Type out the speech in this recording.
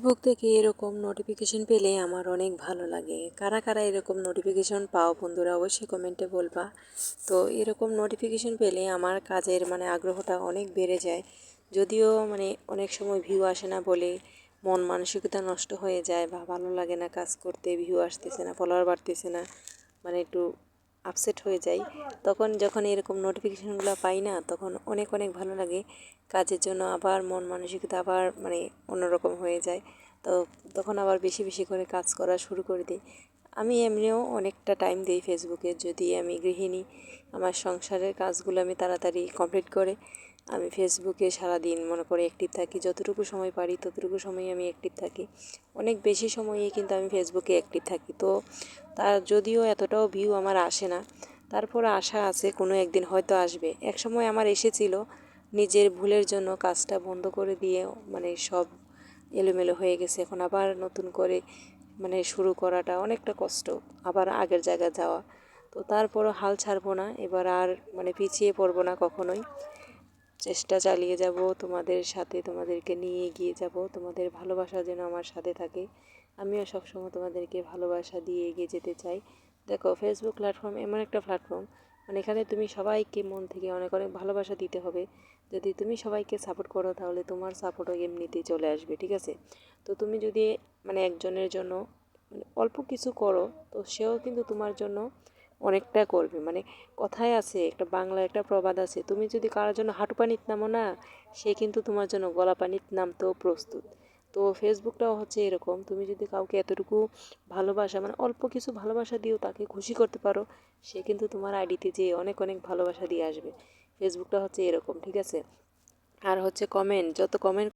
Facebook থেকে এরকম notification পেলে আমার অনেক ভালো লাগে। কারা কারা এরকম নোটিফিকেশন পাও বন্ধুরা অবশ্যই কমেন্টে বলবা। তো এরকম নোটিফিকেশন পেলে আমার কাজের আগ্রহটা অনেক বেড়ে যায়। যদিও অনেক সময় ভিউ আসে না বলে মন মানসিকতা নষ্ট হয়ে যায় বা ভালো লাগে না কাজ করতে, ভিউ আসতেছে না, ফলোয়ার বাড়তেছে না, একটু আপসেট হয়ে যাই। তখন যখন এরকম নোটিফিকেশানগুলো পাই না, তখন অনেক অনেক ভালো লাগে। কাজের জন্য আবার মন মানসিকতা আবার অন্যরকম হয়ে যায়। তো তখন আবার বেশি বেশি করে কাজ করা শুরু করে দিই। আমি এমনিও অনেকটা টাইম দিই ফেসবুকে। যদি আমি গৃহিণী, আমার সংসারের কাজগুলো আমি তাড়াতাড়ি কমপ্লিট করে আমি ফেসবুকে সারাদিন মনে করে অ্যাক্টিভ থাকি। যতটুকু সময় পারি ততটুকু সময় আমি অ্যাক্টিভ থাকি। অনেক বেশি সময়ই কিন্তু আমি ফেসবুকে অ্যাক্টিভ থাকি। তো তার যদিও এতটাও ভিউ আমার আসে না, তারপর আশা আছে কোনো একদিন হয়তো আসবে। এক সময় আমার এসেছিল, নিজের ভুলের জন্য কাজটা বন্ধ করে দিয়ে সব এলোমেলো হয়ে গেছে। এখন আবার নতুন করে শুরু করাটা অনেকটা কষ্ট, আবার আগের জায়গায় যাওয়া। তো তারপরও হাল ছাড়বো না, এবার আর পিছিয়ে পড়বো না কখনোই। চেষ্টা চালিয়ে যাব, তোমাদের সাথে তোমাদেরকে নিয়ে এগিয়ে যাব। তোমাদের ভালোবাসা যেন আমার সাথে থাকে। আমিও সবসময় তোমাদেরকে ভালোবাসা দিয়ে এগিয়ে যেতে চাই। দেখো, ফেসবুক প্ল্যাটফর্ম এমন একটা প্ল্যাটফর্ম, এখানে তুমি সবাইকে মন থেকে অনেক অনেক ভালোবাসা দিতে হবে। যদি তুমি সবাইকে সাপোর্ট করো তাহলে তোমার সাপোর্টও এমনিতেই চলে আসবে, ঠিক আছে? তো তুমি যদি একজনের জন্য অল্প কিছু করো, তো সেও কিন্তু তোমার জন্য অনেকটা করবে। কথায় আছে, একটা বাংলা একটা প্রবাদ আছে, তুমি যদি কারোর জন্য হাঁটু পানিতে নামো না, সে কিন্তু তোমার জন্য গলা পানিতে নামতেও প্রস্তুত। তো ফেসবুকটাও হচ্ছে এরকম, তুমি যদি কাউকে এতটুকু ভালোবাসা অল্প কিছু ভালোবাসা দিয়েও তাকে খুশি করতে পারো, সে কিন্তু তোমার আইডিতে যেয়ে অনেক অনেক ভালোবাসা দিয়ে আসবে। ফেসবুকটা হচ্ছে এরকম, ঠিক আছে? আর হচ্ছে কমেন্ট, যত কমেন্ট